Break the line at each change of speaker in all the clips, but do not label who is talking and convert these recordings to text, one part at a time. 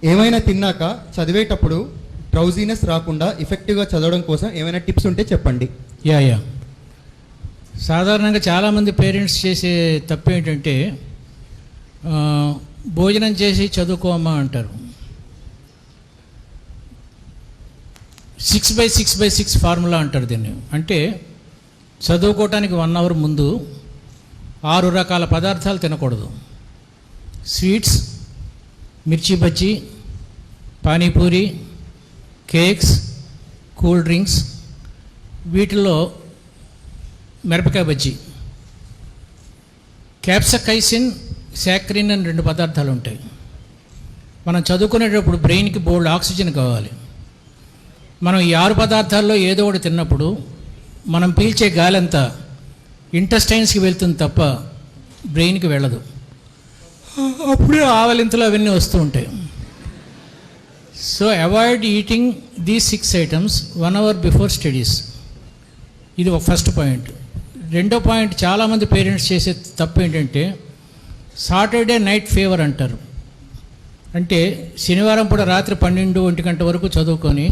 ఏమైనా తిన్నాక చదివేటప్పుడు డ్రౌజీనెస్ రాకుండా ఎఫెక్టివ్గా చదవడం కోసం ఏమైనా టిప్స్ ఉంటే చెప్పండి.
యా సాధారణంగా చాలామంది పేరెంట్స్ చేసే తప్పు ఏంటంటే భోజనం చేసి చదువుకోమా అంటారు. 6/6/6 ఫార్ములా అంటారు దీన్ని. అంటే చదువుకోవటానికి 1 అవర్ ముందు 6 రకాల పదార్థాలు తినకూడదు. స్వీట్స్, మిర్చి bajji, panipuri, cakes, cool drinks, వీటిల్లో మిరపకాయ బజ్జీ, క్యాప్సకైసిన్, సాక్రిన్ అని 2 పదార్థాలు ఉంటాయి. మనం చదువుకునేటప్పుడు బ్రెయిన్కి బోల్డ్ ఆక్సిజన్ కావాలి. మనం ఈ 6 పదార్థాల్లో ఏదో ఒకటి తిన్నప్పుడు మనం పీల్చే గాలి అంతా ఇంటెస్టైన్స్కి వెళ్తుంది తప్ప బ్రెయిన్కి వెళ్ళదు. అప్పుడే ఆవలింతలు అవన్నీ వస్తూ ఉంటాయి. So avoid eating these 6 items 1 hour before studies. ఇది ఒక ఫస్ట్ పాయింట్. రెండో పాయింట్, చాలామంది పేరెంట్స్ చేసే తప్పు ఏంటంటే సాటర్డే నైట్ ఫీవర్ అంటారు. అంటే శనివారం పూట రాత్రి 12-1 గంట వరకు చదువుకొని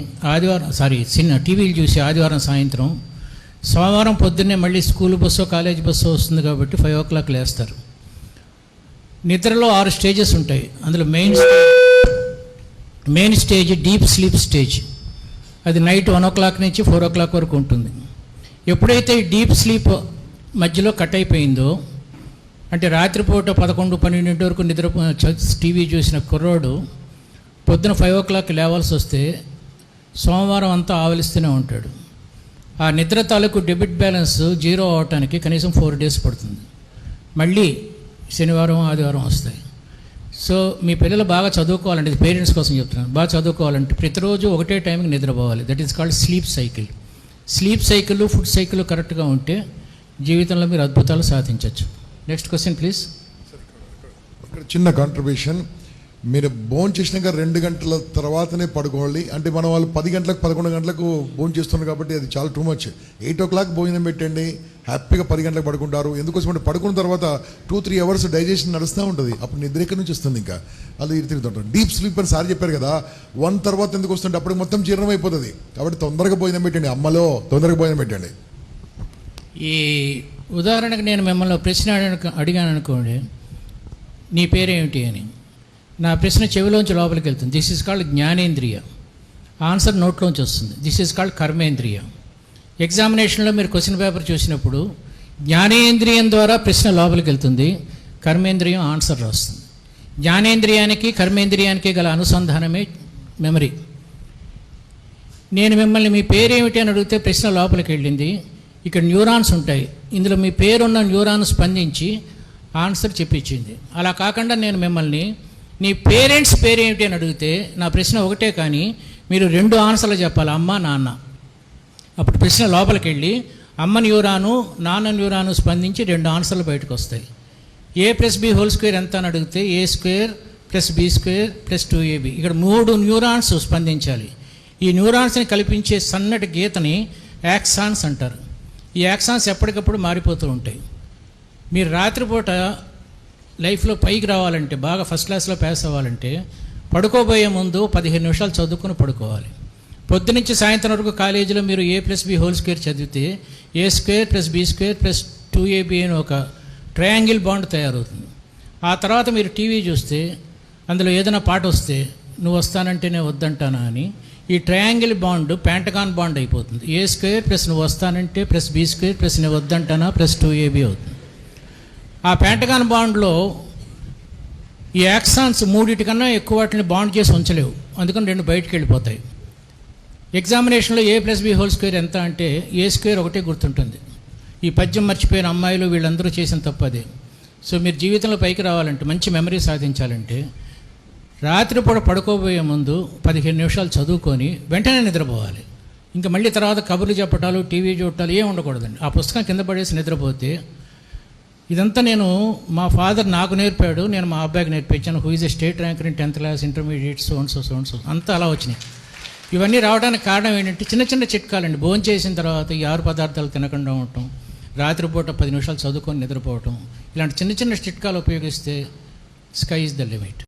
టీవీలు చూసి ఆదివారం సాయంత్రం, సోమవారం పొద్దున్నే మళ్ళీ స్కూల్ బస్సో కాలేజ్ బస్సో వస్తుంది కాబట్టి 5 o'clock లేస్తారు. నిద్రలో 6 స్టేజెస్ ఉంటాయి. అందులో main stage deep sleep stage. అది నైట్ 1 o'clock నుంచి 4 o'clock వరకు ఉంటుంది. ఎప్పుడైతే డీప్ స్లీప్ మధ్యలో కట్ అయిపోయిందో, అంటే రాత్రిపూట 11-12 వరకు నిద్ర టీవీ చూసిన కుర్రోడు పొద్దున 5 o'clock లేవాల్సి వస్తే సోమవారం అంతా ఆవలిస్తూనే ఉంటాడు. ఆ నిద్ర తాలూకు డెబిట్ బ్యాలెన్స్ 0 అవటానికి కనీసం 4 days పడుతుంది. మళ్ళీ శనివారం ఆదివారం వస్తాయి. సో మీ పిల్లలు బాగా చదువుకోవాలంటే, ఇది పేరెంట్స్ కోసం చెప్తున్నాను, బాగా చదువుకోవాలంటే ప్రతిరోజు ఒకటే టైంకి నిద్రపోవాలి. That is called sleep cycle. Sleep cycle, food cycle కరెక్ట్గా ఉంటే జీవితంలో మీరు అద్భుతాలు సాధించవచ్చు. Next question please.
ఇక్కడ చిన్న కాంట్రిబ్యూషన్. మీరు భోజనం చేసినాక 2 గంటల తర్వాతనే పడుకోవాలి. అంటే మన వాళ్ళు 10 గంటలకు 11 గంటలకు భోజనం చేస్తున్నారు కాబట్టి అది చాలా టూ మచ్. 8 o'clock భోజనం పెట్టండి, హ్యాపీగా 10 గంటలకు పడుకుంటారు. ఎందుకోసం అంటే పడుకున్న తర్వాత 2-3 hours డైజెషన్ నడుస్తూ ఉంటుంది. అప్పుడు నిద్ర ఎక్కడి నుంచి వస్తుంది? ఇంకా అది తిరుగుతుంటారు. డీప్ స్లీప్ అని సార్ చెప్పారు కదా, 1 తర్వాత ఎందుకు వస్తుంటే అప్పుడు మొత్తం జీర్ణం అయిపోతుంది. కాబట్టి తొందరగా భోజనం పెట్టండి, అమ్మలో తొందరగా భోజనం పెట్టండి.
ఈ ఉదాహరణకు నేను మిమ్మల్ని ప్రశ్న అడిగాను అనుకోండి, నీ పేరేమిటి అని. నా ప్రశ్న చెవిలోంచి లోపలికి వెళ్తుంది. దిస్ ఈజ్ కాల్డ్ జ్ఞానేంద్రియ. ఆన్సర్ నోట్లోంచి వస్తుంది. దిస్ ఈజ్ కాల్డ్ కర్మేంద్రియ. ఎగ్జామినేషన్లో మీరు క్వశ్చన్ పేపర్ చూసినప్పుడు జ్ఞానేంద్రియం ద్వారా ప్రశ్న లోపలికి వెళ్తుంది, కర్మేంద్రియం ఆన్సర్ వస్తుంది. జ్ఞానేంద్రియానికి కర్మేంద్రియానికి గల అనుసంధానమే మెమరీ. నేను మిమ్మల్ని మీ పేరేమిటి అని అడిగితే ప్రశ్న లోపలికి వెళ్ళింది. ఇక్కడ న్యూరాన్స్ ఉంటాయి. ఇందులో మీ పేరున్న న్యూరాన్ స్పందించి ఆన్సర్ చెప్పించింది. అలా కాకుండా నేను మిమ్మల్ని నీ పేరెంట్స్ పేరేమిటి అని అడిగితే నా ప్రశ్న ఒకటే, కానీ మీరు 2 ఆన్సర్లు చెప్పాలి, అమ్మ నాన్న. అప్పుడు ప్రశ్న లోపలికి వెళ్ళి అమ్మ న్యూరాను నాన్న న్యూరాను స్పందించి 2 ఆన్సర్లు బయటకు వస్తాయి. a+b² ఎంత అని అడిగితే a² + b² + 2ab. ఇక్కడ 3 న్యూరాన్స్ స్పందించాలి. ఈ న్యూరాన్స్ని కల్పించే సన్నటి గీతని యాక్సాన్స్ అంటారు. ఈ యాక్సాన్స్ ఎప్పటికప్పుడు మారిపోతూ ఉంటాయి. మీరు రాత్రిపూట లైఫ్లో పైకి రావాలంటే, బాగా ఫస్ట్ క్లాస్లో పాస్ అవ్వాలంటే పడుకోబోయే ముందు 15 నిమిషాలు చదువుకుని పడుకోవాలి. పొద్దునుంచి సాయంత్రం వరకు కాలేజీలో మీరు a+b² చదివితే a² + b² + 2ab అని ఒక ట్రయాంగిల్ బాండ్ తయారవుతుంది. ఆ తర్వాత మీరు టీవీ చూస్తే అందులో ఏదైనా పాట వస్తే నువ్వు వస్తానంటేనే వద్దంటానా అని ఈ ట్రయాంగిల్ బాండ్ పెంటగాన్ బాండ్ అయిపోతుంది. a² + నువ్వు వస్తానంటే + b² + నువ్వు వద్దంటానా + 2ab అవుతుంది. ఆ పెంటగాన్ బాండ్లో ఈ యాక్సాన్స్ 3 ఎక్కువ వాటిని బాండ్ చేసి ఉంచలేవు, అందుకని 2 బయటికి వెళ్ళిపోతాయి. ఎగ్జామినేషన్లో a+b² ఎంత అంటే a² ఒకటే గుర్తుంటుంది. ఈ పద్యం మర్చిపోయిన అమ్మాయిలు వీళ్ళందరూ చేసిన తప్పు అదే. సో మీరు జీవితంలో పైకి రావాలంటే, మంచి మెమరీ సాధించాలంటే రాత్రిపూట పడుకోబోయే ముందు 15 నిమిషాలు చదువుకొని వెంటనే నిద్రపోవాలి. ఇంకా మళ్ళీ తర్వాత కబుర్లు చెప్పటాలు, టీవీ చూడటాలు ఏం ఉండకూడదండి. ఆ పుస్తకం కింద పడేసి నిద్రపోతే. ఇదంతా నేను మా ఫాదర్ నాకు నేర్పాడు, నేను మా అబ్బాయికి నేర్పించాను. Who is a state ranker in 10th class, intermediate, so అంతా అలా వచ్చినాయి. ఇవన్నీ రావడానికి కారణం ఏంటంటే చిన్న చిన్న చిట్కాలండి. భోజనం చేసిన తర్వాత ఈ 6 పదార్థాలు తినకుండా ఉండటం, రాత్రిపూట 10 నిమిషాలు చదువుకొని నిద్రపోవటం, ఇలాంటి చిన్న చిన్న చిట్కాలు ఉపయోగిస్తే స్కై ఈజ్ ద లిమిట్.